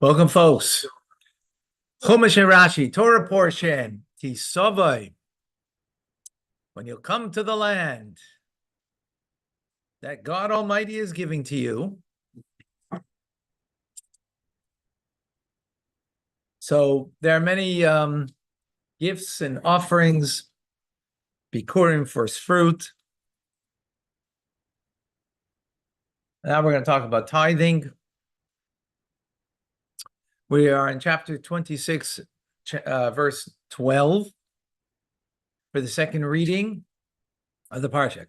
Welcome, folks. Chumash and Rashi, Torah portion, Savo. When you come to the land that God Almighty is giving to you. So there are many gifts and offerings, bikurim, first fruit. Now we're going to talk about tithing. We are in chapter 26, verse 12 for the second reading of the parsha.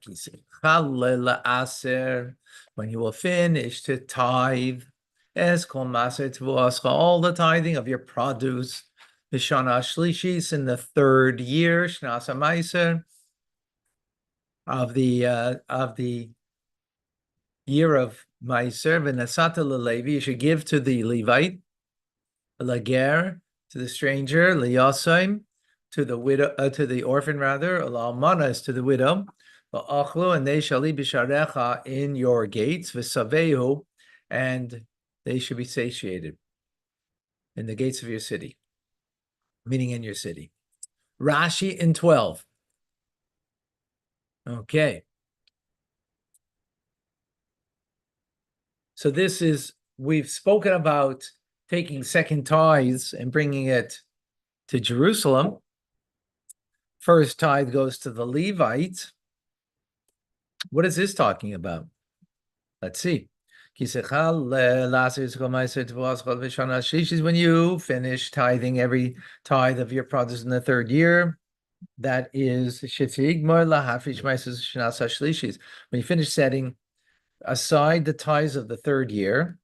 When you will finish to tithe, all the tithing of your produce, Shana Shlishis, in the third year, Shnasa Meiser, of the year of Meiser, V'nasata l'Levi, you should give to the Levite, Lager, to the stranger, Liyasim, to the widow, to the orphan rather, Almanas, to the widow, and they shall be bisharecha in your gates, v'savehu, and they should be satiated in the gates of your city, meaning in your city. Rashi in 12. Okay. So this is, we've spoken about taking second tithes and bringing it to Jerusalem. First tithe goes to the Levite. What is this talking about? Let's see. When you finish tithing every tithe of your produce in the third year, that is when you finish setting aside the tithes of the third year.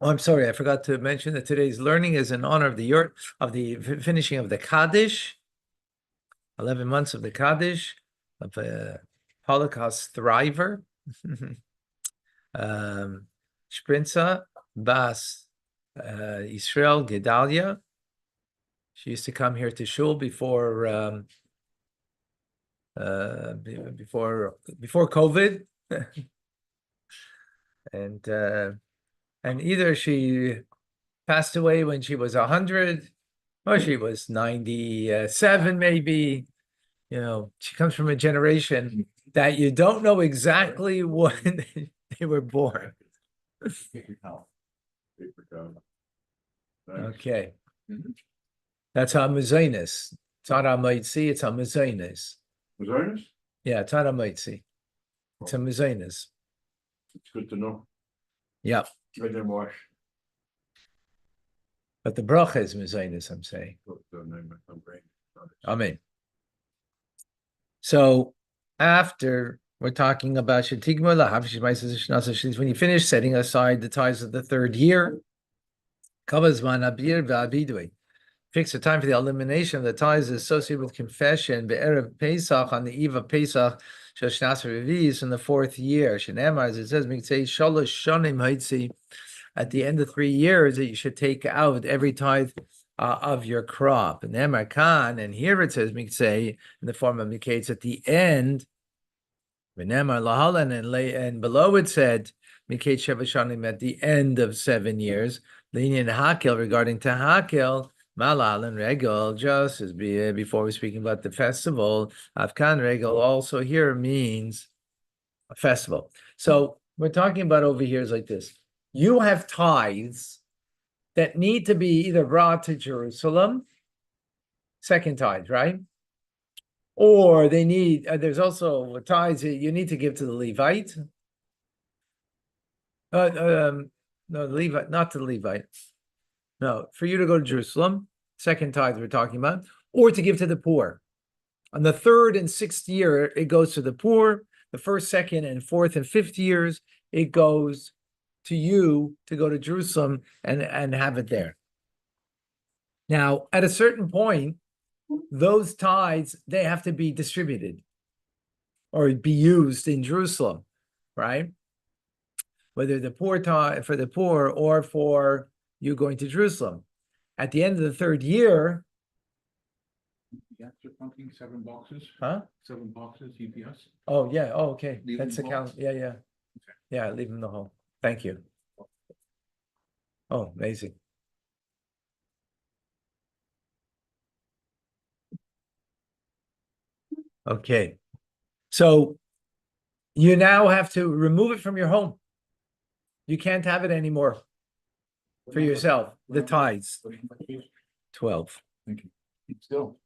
Oh, I'm sorry, I forgot to mention that today's learning is in honor of the finishing of the Kaddish, 11 months of the Kaddish, of a Holocaust thriver. Sprinza Bas Israel Gedalia. She used to come here to shul before COVID, and either she passed away when she was 100, or she was 97, maybe. You know, she comes from a generation that you don't know exactly when they were born. Okay. That's HaMezainis. It's not HaMaitzi, it's HaMezainis. Mezainis? Yeah, it's not HaMaitzi. It's HaMezainis. It's good to know. Yeah. I didn't wash. But the bracha is Mezainis, I'm saying. Amen. So after we're talking about when you finish setting aside the tithes of the third year, fix the time for the elimination of the tithes associated with confession, be'erev Pesach, on the eve of Pesach, sheshnas revis, in the fourth year. Shenemar, as it says, shalosh shonim haitzi, at the end of 3 years, that you should take out every tithe of your crop. And Emar Khan, and here it says miksei in the form of mikates at the end. V'nemar lahalan, and below it said mikate sheva shanim at the end of 7 years. Lenient hakel, regarding to hakel, malal and regel, just as before we're speaking about the festival. Afkan regel also here means a festival. So we're talking about over here is like this. You have tithes that need to be either brought to Jerusalem, second tithe, right? Or they need, there's also tithes that you need to give to the Levite. No, the Levite, not to the Levite. No, for you to go to Jerusalem, second tithe we're talking about, or to give to the poor. On the third and sixth year, it goes to the poor. The first, second, and fourth and fifth years, it goes to you to go to Jerusalem and have it there. Now, at a certain point, those tithes, they have to be distributed or be used in Jerusalem, right? Whether the poor tithe for the poor or for you going to Jerusalem. At the end of the third year. Something 7 boxes. Huh? 7 boxes, UPS. Oh, yeah. Oh, okay. Leave That's the count. Yeah, yeah. Okay. Yeah, leave them the whole. Thank you. Oh, amazing. Okay. So you now have to remove it from your home. You can't have it anymore for yourself. The tithes. 12. Thank you. Still.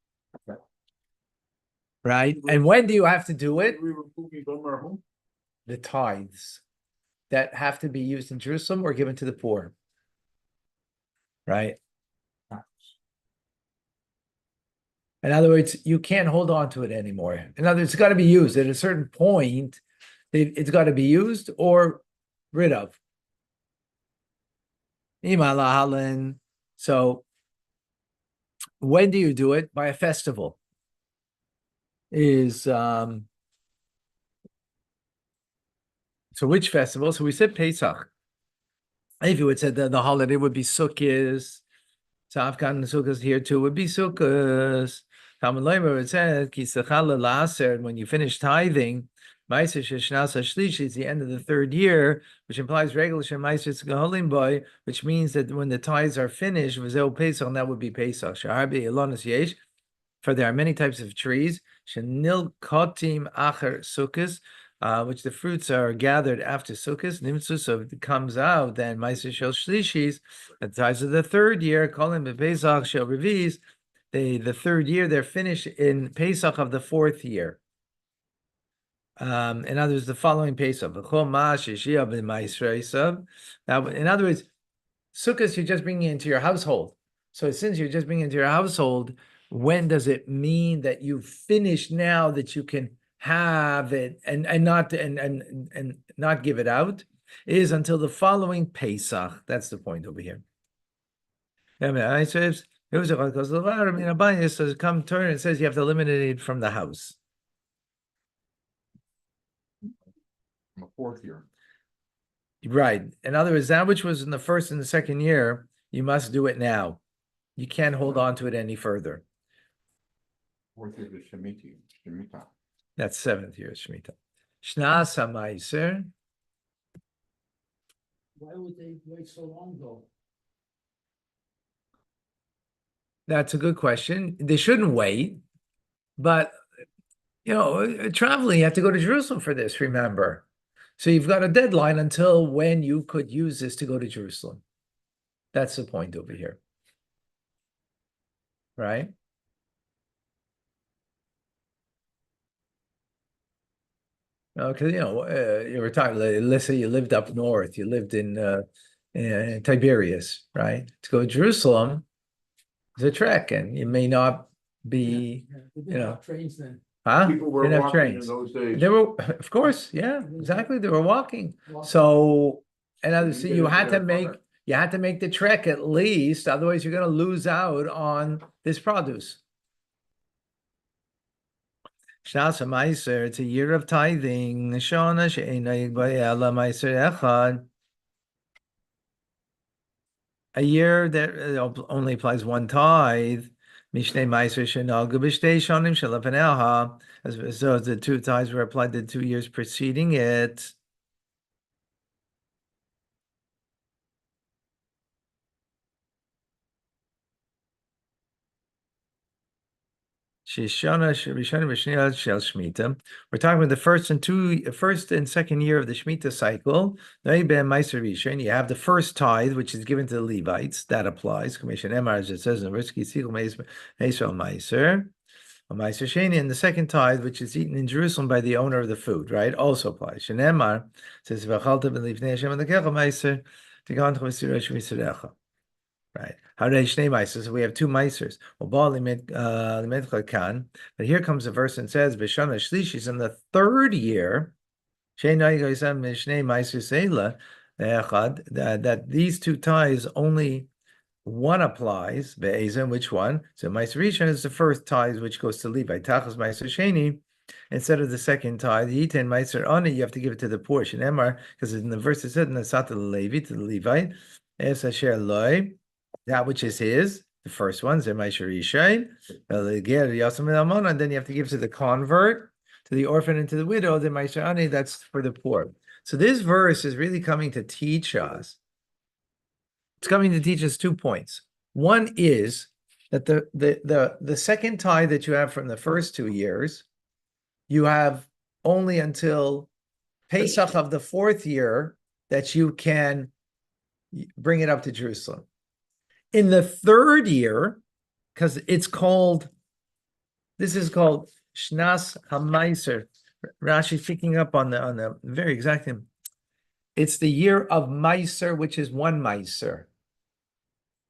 Right? And when do you have to do it? We were moving from our home. The tithes that have to be used in Jerusalem or given to the poor. Right? In other words, you can't hold on to it anymore. In other words, it's got to be used at a certain point. It's got to be used or rid of. So when do you do it? By a festival. So which festival? So we said Pesach. If you would say the holiday would be Sukkot. So Afghan Sukkot here too would be Sukkot. Talmud Leimer it said Kisachal Laser when you finish tithing, Meiser Sheshnas Shlishi is the end of the third year, which implies regular Shemaiser Gaholim Boy, which means that when the tithes are finished, Vizel Pesach, and that would be Pesach. Shaharbi Elonis Yesh. For there are many types of trees, Shenil Kotim Acher Sukkos, which the fruits are gathered after Sukkot. Nimtzu, so it comes out then Meiser Shel Shlishis, at the times of the third year, calling Pesach Shel Revis. The third year they're finished in Pesach of the fourth year. In other words, the following Pesach. Now, in other words, Sukkot you're just bringing into your household. So since you're just bringing into your household, when does it mean that you finish now that you can have it and not give it out? It is until the following Pesach. That's the point over here. It says come turn. It says you have to eliminate it from the house. From a fourth year. Right. In other words, that which was in the first and the second year, you must do it now. You can't hold on to it any further. Fourth year is Shemitah. That's seventh year Shemitah. Shnas HaMaiser. Why would they wait so long though? That's a good question. They shouldn't wait, but traveling, you have to go to Jerusalem for this, remember. So you've got a deadline until when you could use this to go to Jerusalem. That's the point over here. Right? Because you were talking. Let's say you lived up north. You lived in Tiberias, right? To go to Jerusalem is a trek, and you may not be, They didn't have trains then. huh? People were Didn't have walking in trains. those days. They were, of course, yeah, exactly. They were walking. So, and obviously, get you into had to their make car. the trek at least, otherwise you're going to lose out on this produce. Shnas HaMaiser, it's a year of tithing. Shana she'eina yigba ela maiser echad. A year that only applies one tithe. Mishnei maiser shenagu b'shtei shonim shelapaneha. So the two tithes were applied the 2 years preceding it. We're talking about the first and second year of the Shemitah cycle. You have the first tithe, which is given to the Levites. That applies. Commission Emar, as it says in the verse, and the second tithe, which is eaten in Jerusalem by the owner of the food, right? Also applies. Shenemar says, right. How do Shnei Meisers? We have two Meisers. But here comes a verse and says, B'shana Shlishis in the third year, that these two ties only one applies, Be'ezim, which one? So Meiser Rishon is the first tithe which goes to Levi. Tachas Meiser Sheni, instead of the second tithe, Yitin Meiser Ani, you have to give it to the poor. Shenemar, because in the verse it said, Nasat to the Levi, to the Levite, Es Asher Loi, that which is his, the first one, Zemaiser Rishon, and then you have to give to the convert, to the orphan, and to the widow, the Meiser Ani, that's for the poor. So this verse is really coming to teach us It's coming to teach us 2 points. One is that the second tithe that you have from the first 2 years, you have only until Pesach of the 4th year that you can bring it up to Jerusalem. In the 3rd year, because this is called Shnas HaMaiser. Rashi picking up on the very exact thing. It's the year of Meiser, which is 1 Meiser,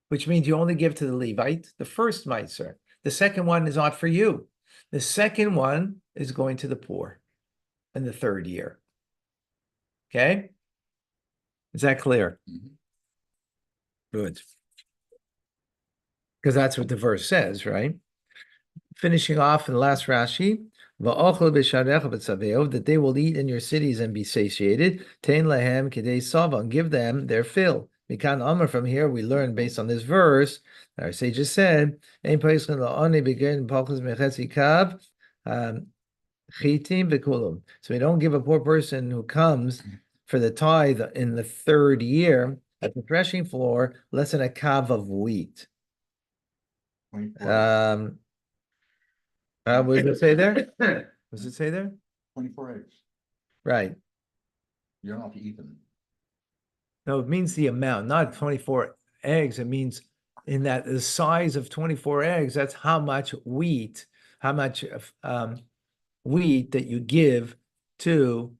which means you only give to the Levite the first Meiser. The second one is not for you. The second one is going to the poor in the 3rd year. Okay? Is that clear? Mhm. Good. Because that's what the verse says, right? Finishing off in the last Rashi, that they will eat in your cities and be satiated. Tein lahem kidei Savo, and give them their fill. Mikan Amar, from here we learn based on this verse, our sages said, Ein paiskin la'ani begin palchus mechetzi kav, chitim v'kulum. So we don't give a poor person who comes for the tithe in the 3rd year at the threshing floor less than a kav of wheat. 24, What does it say there? What does it say there? 24 eggs. Right. You're not to eat them. No, it means the amount, not 24 eggs. It means in that the size of 24 eggs, that's how much wheat that you give to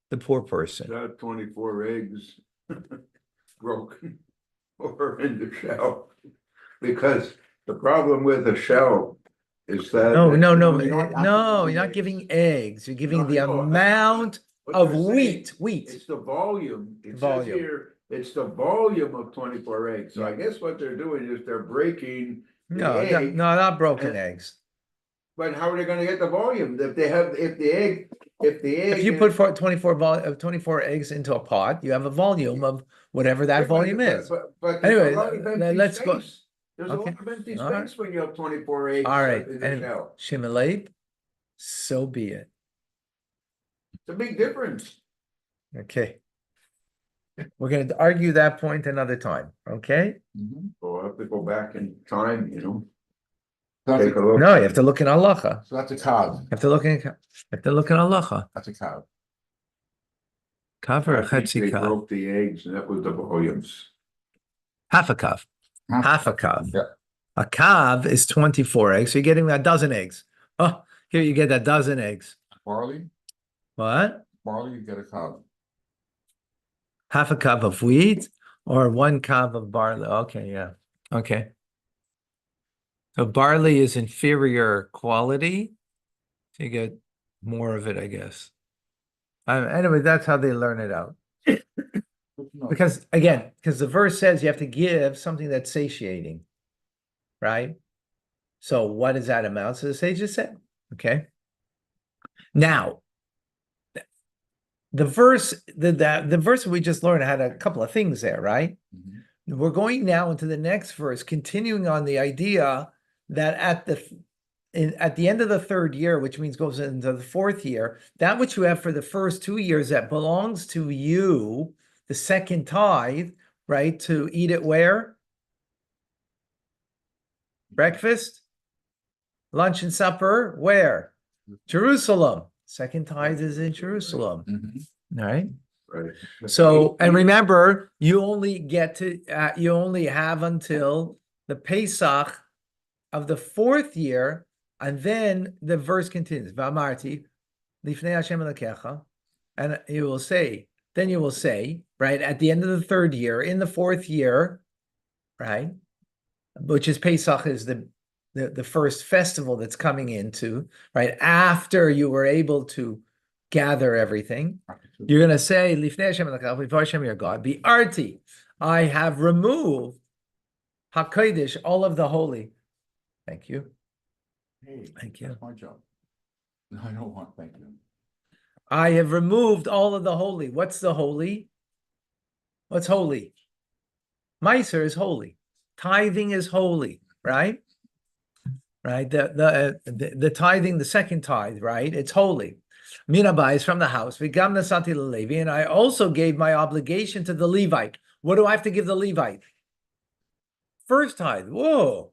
the poor person. That 24 eggs broken or in the shell. Because the problem with a shell is that. No, you're not you're not giving eggs. You're giving the No, amount what of they're saying, wheat. It's the volume. It says Volume. here, it's the volume of 24 eggs. So I Yeah. guess what they're doing is they're breaking the No, egg. not broken and- eggs. But how are they gonna get the volume? If the egg. If you put 24 eggs into a pot, you have a volume of whatever that volume is. But Anyway, there's a lot of empty let's go- space. There's a Okay. lot of empty All right. space when you have 24 eggs All right, in the and shell. Shimalate, so be it. It's a big difference. Okay. We're going to argue that point another time. Okay. Mhm. So I have to go back in time, you know, So take that's a look. No, you have to look in halacha. so that's a cod. You have to look in halacha. That's a cod. Kav or I think chetzi they kav? broke the eggs and that was the volumes. Half a kav. Half a kav. Yeah. A kav is 24 eggs. So you're getting a dozen eggs. Oh, here you get a dozen eggs. Barley, What? you get a cod. Half a cup of wheat or 1 cup of barley. Okay, yeah. Okay. So barley is inferior quality. So you get more of it, I guess. Anyway, that's how they learn it out. Good to know. Because the verse says you have to give something that's satiating, right? So what does that amount to? The sages said, okay. Now, the verse we just learned had a couple of things there, right? Mhm. We're going now into the next verse, continuing on the idea that at the end of the 3rd year, which means goes into the 4th year, that which you have for the first 2 years that belongs to you, the second tithe, right? To eat it where? Breakfast, lunch, and supper, where? Jerusalem. Second tithe is in Jerusalem. Mhm. All right. Right. So, and remember, you only have until the Pesach of the 4th year, and then the verse continues. V'amarti lifnei Hashem Elokecha, and you will say, right, at the end of the 3rd year, in the 4th year, right, which is Pesach, is the first festival that's coming into, right, after you were able to gather everything. You're going to say, Lifnei Hashem Elokecha, before Hashem your God, be arti. I have removed HaKodesh, all of the holy. Thank you. Hey, Thank you. that's my job. No, I don't want, thank you. I have removed all of the holy. What's the holy? What's holy? Meiser is holy. Tithing is holy, right? Right. The tithing, the second tithe, right? It's holy. Minabai is from the house. V'gam nasati l'Levi, and I also gave my obligation to the Levite. What do I have to give the Levite? First tithe. Whoa.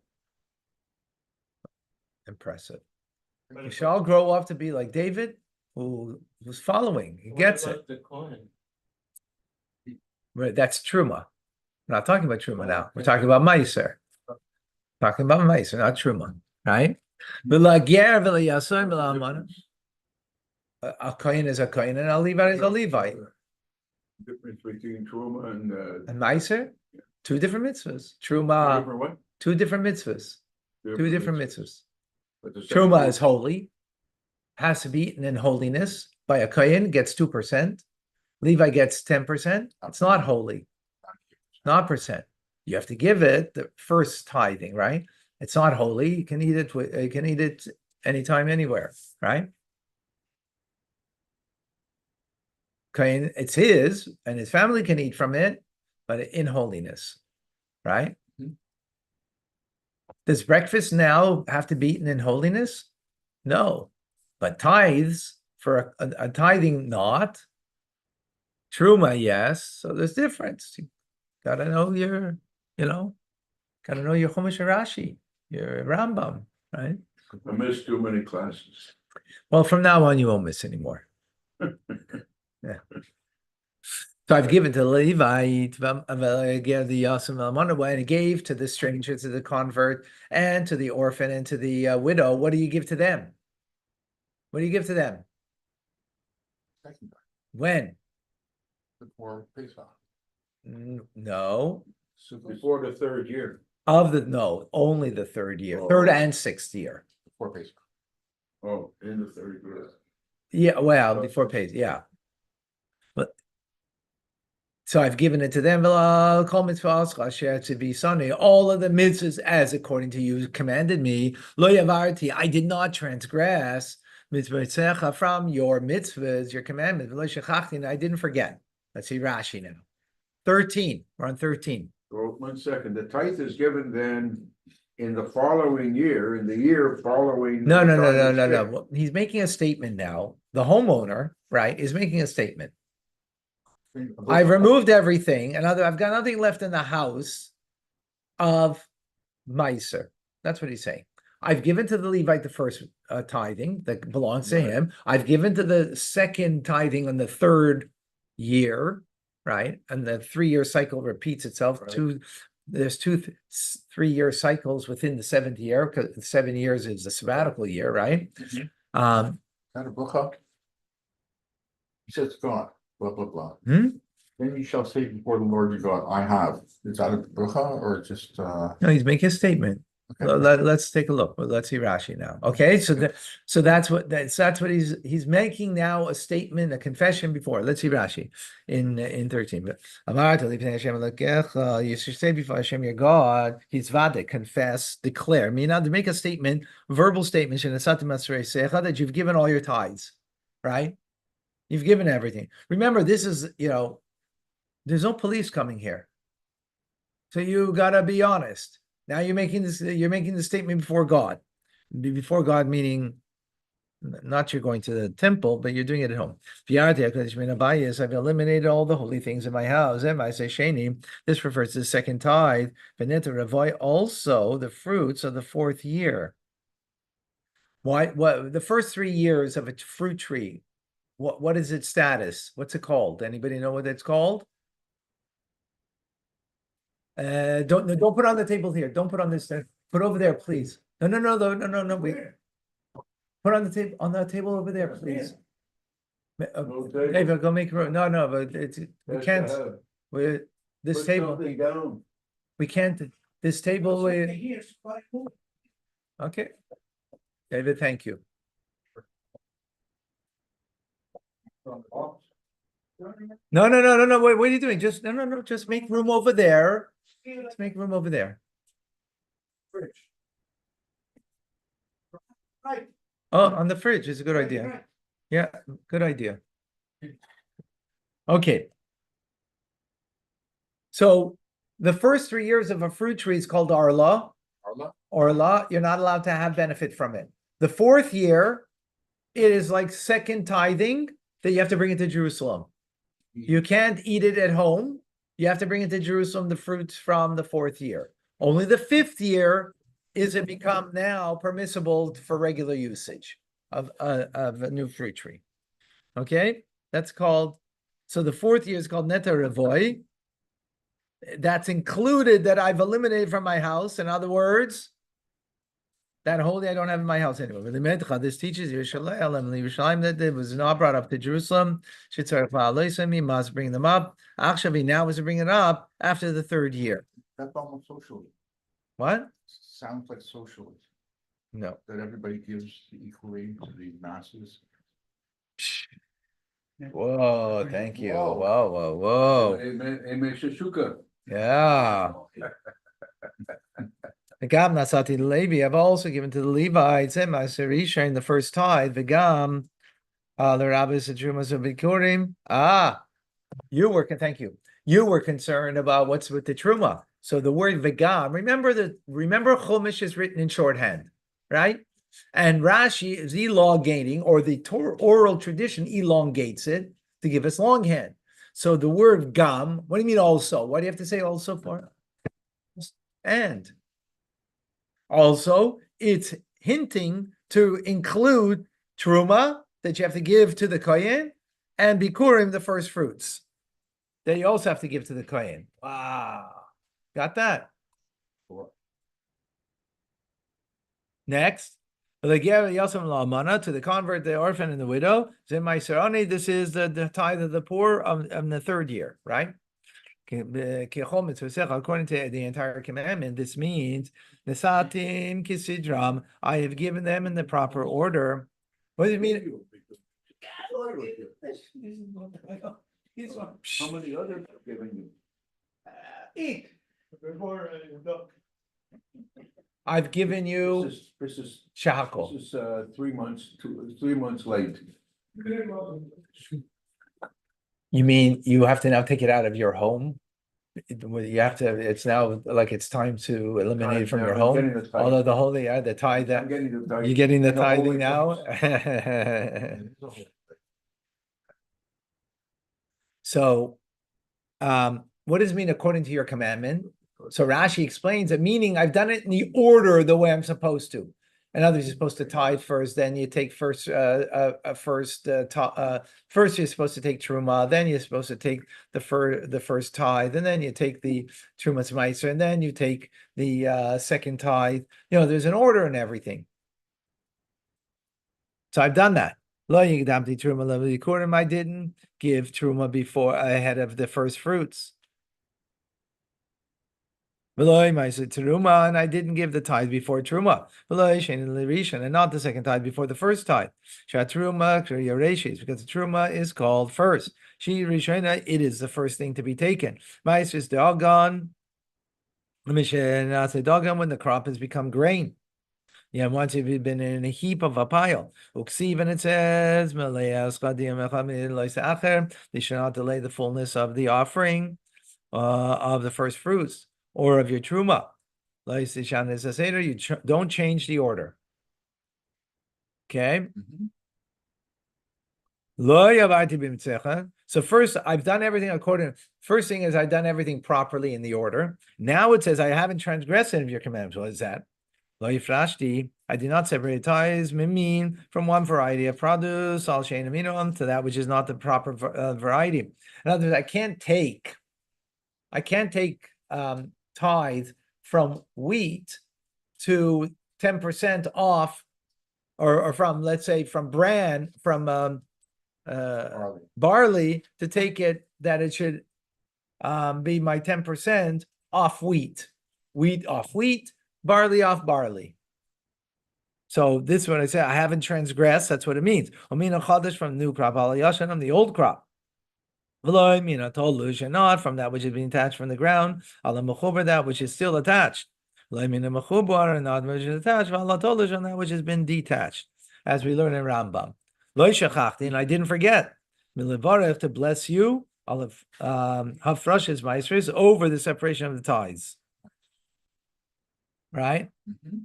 Impressive. You shall grow up to be like David, who was following. He gets it. The coin. Right, that's truma. We're not talking about truma now. We're talking about meiser. Talking about meiser, not truma, right? V'lager v'layasor v'la'almana. A kohen is a kohen, and a Levite is a Levite. Difference between Truma and And meiser, two different mitzvahs. Truma, different what? two different mitzvahs. Two different mitzvahs. But the second Truma one- is holy, has to be eaten in holiness by a kohen, gets 2%. Levi gets 10%. It's not holy, not percent. You have to give it the first tithing, right? It's not holy. You can eat it. You can eat it anytime, anywhere, right? Kohen, it's his, and his family can eat from it, but in holiness, right? Mhm. Does breakfast now have to be eaten in holiness? No, but tithes for a tithing not. Truma, yes. So there's difference. You gotta know your, gotta know your Chumash and Rashi, your Rambam, right? I missed too many classes. Well, from now on, you won't miss anymore. Yeah. So I've given to Levite, and he gave to the stranger, to the convert, and to the orphan, and to the widow. What do you give to them? What do you give to them? Second time, When? before Pesach. No. Before the third year. No, only the third year, third and sixth year. Before Pesach. Oh, in the third year. Yeah, well, before pays, yeah. But so I've given it to them. All of the mitzvahs as according to you commanded me. Lo yavarti, I did not transgress mitzvah from your mitzvahs, your commandments. Lo shechachti, I didn't forget. Let's see Rashi now. 13. We're on 13. Well, 1 second. The tithe is given then in the following year, in the year following. No. the time of sick. Well, he's making a statement now. The homeowner, right, is making a statement. I've removed everything, and I've got nothing left in the house of Meiser. That's what he's saying. I've given to the Levite the first tithing that belongs to Right. him. I've given to the second tithing on the third year, right? And the 3-year cycle repeats itself. Right. There's 3-year cycles within the 7th year, because 7 years is the sabbatical year, right? Mhm. Is Um, that a bracha? He says to God, blah, blah, blah. Hmm? Then you shall say before the Lord your God, I have. Is that a bracha or just, no, he's making a statement. okay. Let's take a look. Let's see Rashi now. Okay, so that's what he's making now, a statement, a confession before. Let's see Rashi in 13. But you should say before Hashem your God, he's vade, confess, declare. Meaning to make a statement, verbal statement, that you've given all your tithes, right? You've given everything. Remember, this is there's no police coming here, so you gotta be honest. Now you're making the statement before God. Before God, meaning not you're going to the temple, but you're doing it at home. I've eliminated all the holy things in my house. This refers to the second tithe. Also the fruits of the 4th year. Why? What the first 3 years of a fruit tree? What is its status? What's it called? Anybody know what it's called? Don't put it on the table here. Don't put on this. Put over there, please. No. Wait. Put on the table over there, please. No table. David, go make room. No, but we That's can't. to have. This Put table. something down. We can't. This table. Okay. David, thank you. No. Wait, what are you doing? Just no. Just make room over there. Let's make room over there. Right. Oh, on the fridge is a good idea. Yeah, good idea. Okay. So the first 3 years of a fruit tree is called Arla. Arla, you're not allowed to have benefit from it. The 4th year, it is like second tithing that you have to bring it to Jerusalem. You can't eat it at home. You have to bring it to Jerusalem, the fruits from the 4th year. Only the 5th year is it become now permissible for regular usage of a new fruit tree. Okay, that's called. So the 4th year is called neta revoy. That's included that I've eliminated from my house. In other words, that whole day I don't have in my house anymore. This teaches Yerushalayim that it was not brought up to Jerusalem. He must bring them up. Akshavi now is to bring it up after the 3rd year. That's almost socialism. What? Sounds like socialism, No. that everybody gives equally to the masses. Whoa, thank you. Whoa. Whoa, whoa, whoa. Amen, Shashuka. Yeah. V'gam nasati Levi. I've also given to the Levites and Maserisha in the first tithe. V'gam the rabbis and trumas of bikurim. Thank you. You were concerned about what's with the truma. So the word v'gam. Remember Chumash is written in shorthand, right? And Rashi is elongating, or the oral tradition elongates it to give us longhand. So the word gam. What do you mean also? What do you have to say also for? And also, it's hinting to include truma that you have to give to the kohen and bikurim, the first fruits, that you also have to give to the kohen. Wow, got that? Next, to the convert, the orphan, and the widow. This is the tithe of the poor of the 3rd year, right? According to the entire commandment, this means Nesatim kisidram. I have given them in the proper order. What does it mean? How many others have given you? Eat. I've given you This is shackle. 3 months, 3 months late. You mean you have to now take it out of your home? You have to. It's now like it's time to eliminate it from your home. Although the whole the tithe that you're getting the tithing now. So, what does it mean according to your commandment? So Rashi explains it, meaning I've done it in the order the way I'm supposed to. In other words, you're supposed to tithe first, then you take first you're supposed to take truma, then you're supposed to take the first tithe, and then you take the trumas meiser, and then you take the second tithe. There's an order in everything. So I've done that. I didn't give truma before ahead of the first fruits. And I didn't give the tithe before truma, and not the second tithe before the first tithe. Because the truma is called first. It is the first thing to be taken. Is dogon when the crop has become grain. Yeah, once you've been in a heap of a pile. And it says, they should not delay the fullness of the offering of the first fruits or of your truma. You don't change the order. Okay? So first, I've done everything first thing is I've done everything properly in the order. Now it says I haven't transgressed any of your commandments. What is that? I did not separate tithes from one variety of produce to that which is not the proper variety. In other words, I can't take tithe from wheat to 10% off, or from, let's say, from barley, to take it that it should be my 10% off wheat off wheat, barley off barley. So this is what I say. I haven't transgressed. That's what it means. Amina chadash from the new crop, alayashan from the old crop. Not from that which is being attached from the ground. That which is still attached. And not which is attached. On that which has been detached, as we learn in Rambam. And I didn't forget to bless you. I'll have hafrashas maestros over the separation of the tithes. Right? Mhm.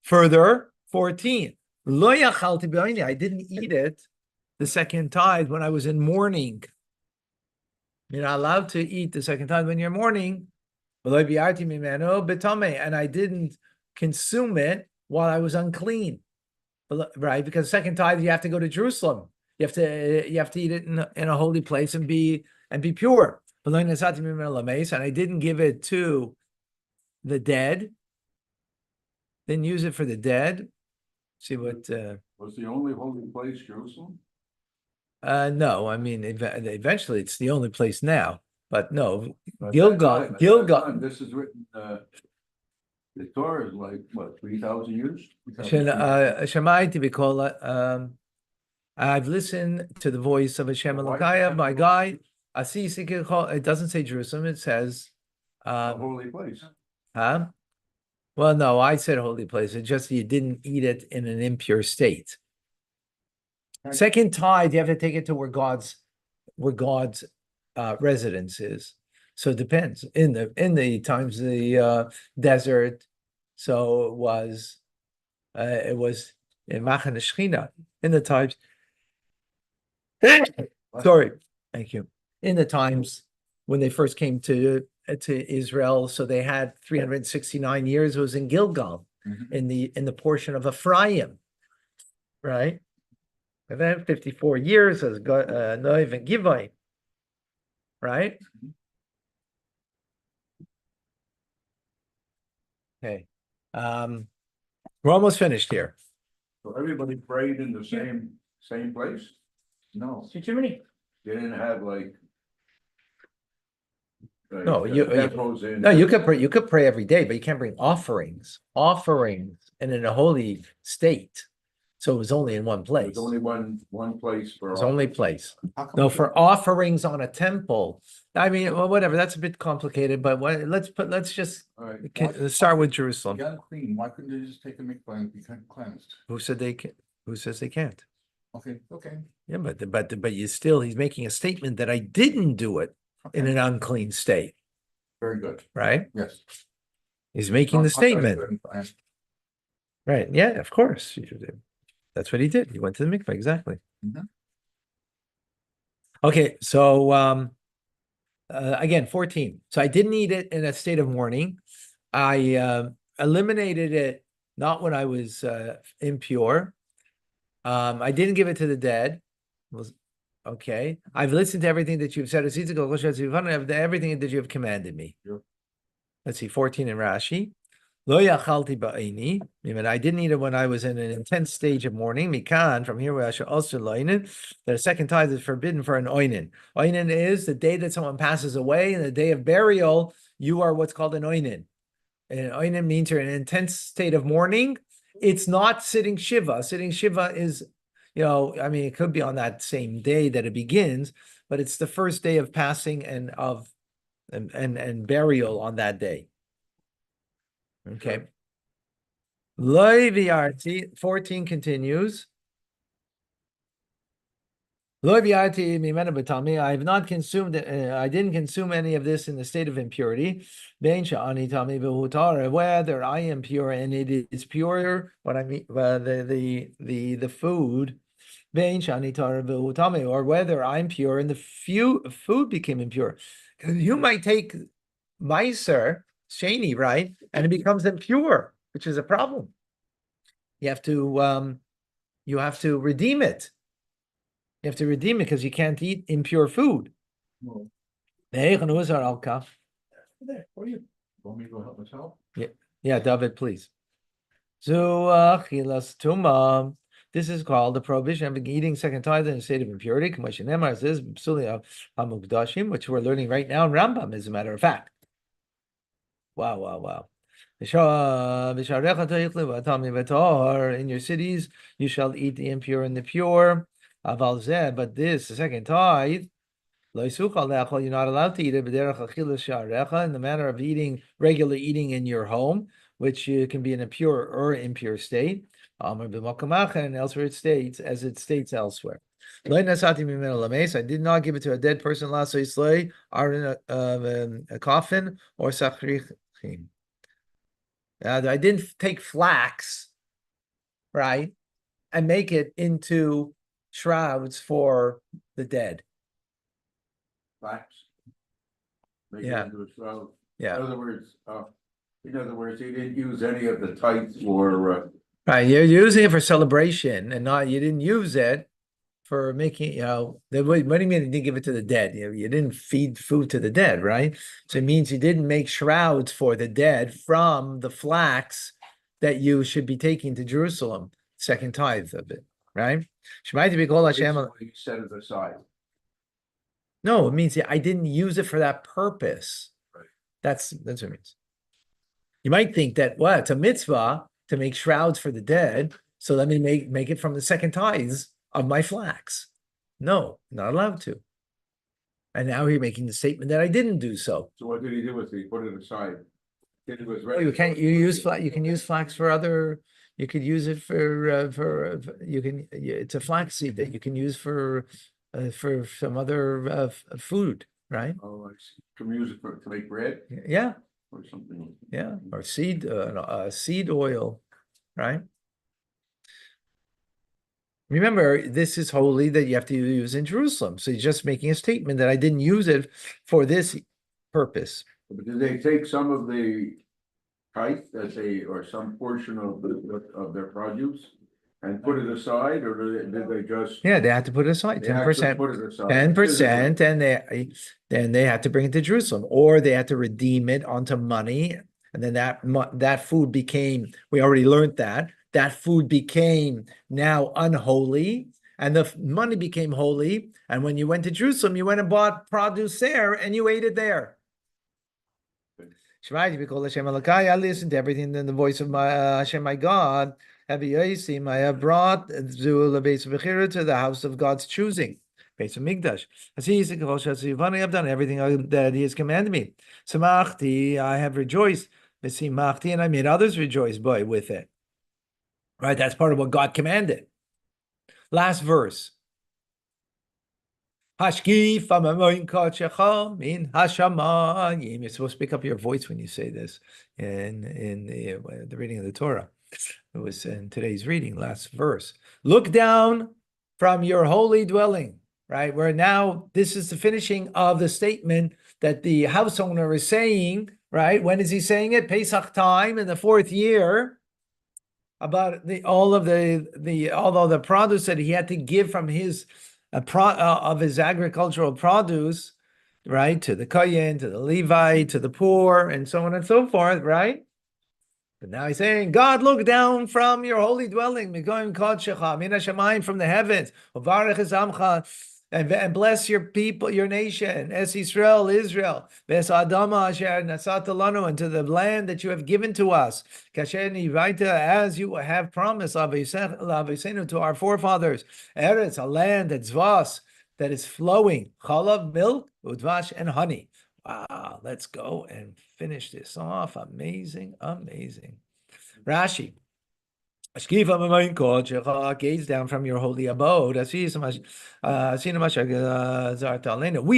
Further, 14. I didn't eat it, the second tithe, when I was in mourning. You're not allowed to eat the second tithe when you're mourning. And I didn't consume it while I was unclean. Right, because second tithe you have to go to Jerusalem. You have to eat it in a holy place and be pure. And I didn't give it to the dead. Didn't use it for the dead. See what? Was the only holy place Jerusalem? No, I mean eventually it's the only place now. But no, At Gilgal. that time, this is written, the Torah is like, what, 3,000 years? Shemaiti b'kol. I've listened to the voice of Hashem Elokaya, my guy. It doesn't say Jerusalem. It says, A holy place. huh? Well, no, I said holy place. It's just you didn't eat it in an impure state. Second tithe, you have to take it to where God's residence is. So it depends. In the times of the desert, so it was in Machan Shechina. In the times, sorry, thank you. In the times when they first came to Israel, so they had 369 years. It was in Gilgal, in the portion of Ephraim, right? And then 54 years as Noiv and Givai, right? Okay, we're almost finished here. So everybody prayed in the same place? No. See Jiminy? They didn't have like. No, depots in. No, you could pray every day, but you can't bring offerings and in a holy state. So it was only in one place. There's only one place for. It's only place. How come No, we for offerings on a temple. I mean, well, whatever. That's a bit complicated, but let's just All right. start with Jerusalem. Get unclean, why couldn't they just take a mikvah and be cleansed? Who said they can? Who says they can't? Okay. Yeah, but he's making a statement that I didn't do it in an unclean state, Very good, right? yes. He's making the statement, right? Yeah, of course. That's what he did. He went to the mikveh, exactly. Mhm. Okay, so again, 14. So I didn't eat it in a state of mourning. I eliminated it not when I was impure. I didn't give it to the dead. Okay. I've listened to everything that you've said. Everything that you have commanded me. Yep. Let's see, 14 in Rashi. Lo yachalti ba'ini. I didn't eat it when I was in an intense stage of mourning. Mikan, from here, where I should also loinen. The second tithe is forbidden for an oinen. Oinen is the day that someone passes away, and the day of burial, you are what's called an oinen. And oinen means you're in an intense state of mourning. It's not sitting shiva. Sitting shiva is, it could be on that same day that it begins, but it's the first day of passing and burial on that day. Okay. Loi v'yarti, 14 continues. Loi v'yarti mimena b'tami, I have not consumed, I didn't consume any of this in the state of impurity. Bein sha'ani tami v'hutar, whether I am pure and it is pure, what I mean, the food, bein sha'ani tar v'hutami, or whether I'm pure and the food became impure. You might take Meiser, Shani, right? And it becomes impure, which is a problem. You have to redeem it. You have to redeem it because you can't eat impure food. No. Yeah, There, for you. Want me to go help myself? David, please. Zuachilas tuma. This is called the prohibition of eating second tithe in a state of impurity. Which we're learning right now in Rambam, as a matter of fact. Wow. In your cities, you shall eat the impure and the pure. But this, the second tithe, you're not allowed to eat it in the manner of regular eating in your home, which can be in a pure or impure state. And elsewhere it states, as it states elsewhere. I did not give it to a dead person, or in a coffin, or sachrichim. I didn't take flax, right, and make it into shrouds for the dead. Flax. Make it Yeah. into a shroud. Yeah. In other words, he didn't use any of the tithes or, Right, you're using it for celebration and not, you didn't use it for making, what do you mean you didn't give it to the dead? You didn't feed food to the dead, right? So it means you didn't make shrouds for the dead from the flax that you should be taking to Jerusalem, second tithe of it, right? Shemaiti b'kol Hashem. basically he set it aside. No, it means I didn't use it for that purpose. Right. That's what it means. You might think that, well, it's a mitzvah to make shrouds for the dead, so let me make it from the second tithes of my flax. No, not allowed to. And now you're making the statement that I didn't do so. So what did he do with it? He put it aside. It was Well, ready. you can't. You use flax. You can use flax for other. You could use it for. You can. It's a flax seed that you can use for some other food, right? Oh, I see. To use it to make bread Yeah, or something. yeah, or seed oil, right? Remember, this is holy that you have to use in Jerusalem. So he's just making a statement that I didn't use it for this purpose. But did they take some of the tithe or some portion of their produce and put it aside, or did they just? Yeah, they had to put it aside, They actually 10%. put it aside. 10%, and then they had to bring it to Jerusalem, or they had to redeem it onto money, and then that food became, we already learned that food became now unholy, and the money became holy. And when you went to Jerusalem, you went and bought produce there, and you ate it there. Shemai, we call Hashem Elokai. I listened to everything in the voice of my Hashem, my God. I have brought Zu to the house of God's choosing, base of Migdash. I've done everything that He has commanded me. Samachti, I have rejoiced. And I made others rejoice with it. Right, that's part of what God commanded. Last verse. Hashkif min hashamayim. You're supposed to pick up your voice when you say this in the reading of the Torah. It was in today's reading, last verse. Look down from your holy dwelling, right? Where now this is the finishing of the statement that the house owner is saying, right? When is he saying it? Pesach time in the 4th year. About all of the produce that he had to give from his of his agricultural produce, right, to the Kohen, to the Levite, to the poor, and so on and so forth, right? But now he's saying, God, look down from your holy dwelling, from the heavens, and bless your people, your nation, Es Israel, Ves Adama Asher Nasat Lanu, and to the land that you have given to us, as you have promised to our forefathers, Eretz, a land that's vast, that is flowing, chalav, milk, udvash, and honey. Wow, let's go and finish this off. Amazing, amazing. Rashi. Gaze down from your holy abode. We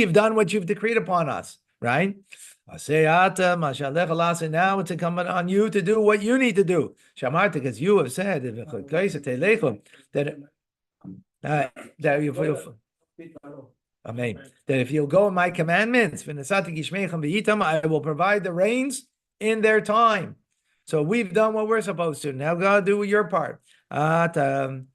have done what you've decreed upon us, right? Now it's incumbent on you to do what you need to do. Because you have said that Amen. That if you'll go in my commandments, I will provide the rains in their time. So we've done what we're supposed to. Now God, do your part. That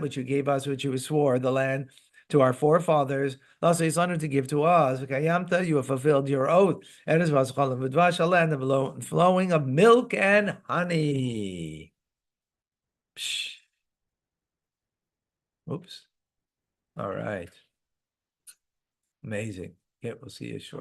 which you gave us, which you swore, the land to our forefathers, to give to us. You have fulfilled your oath. A land of flowing of milk and honey. Psh. Oops. All right. Amazing. Yeah, we'll see you shortly.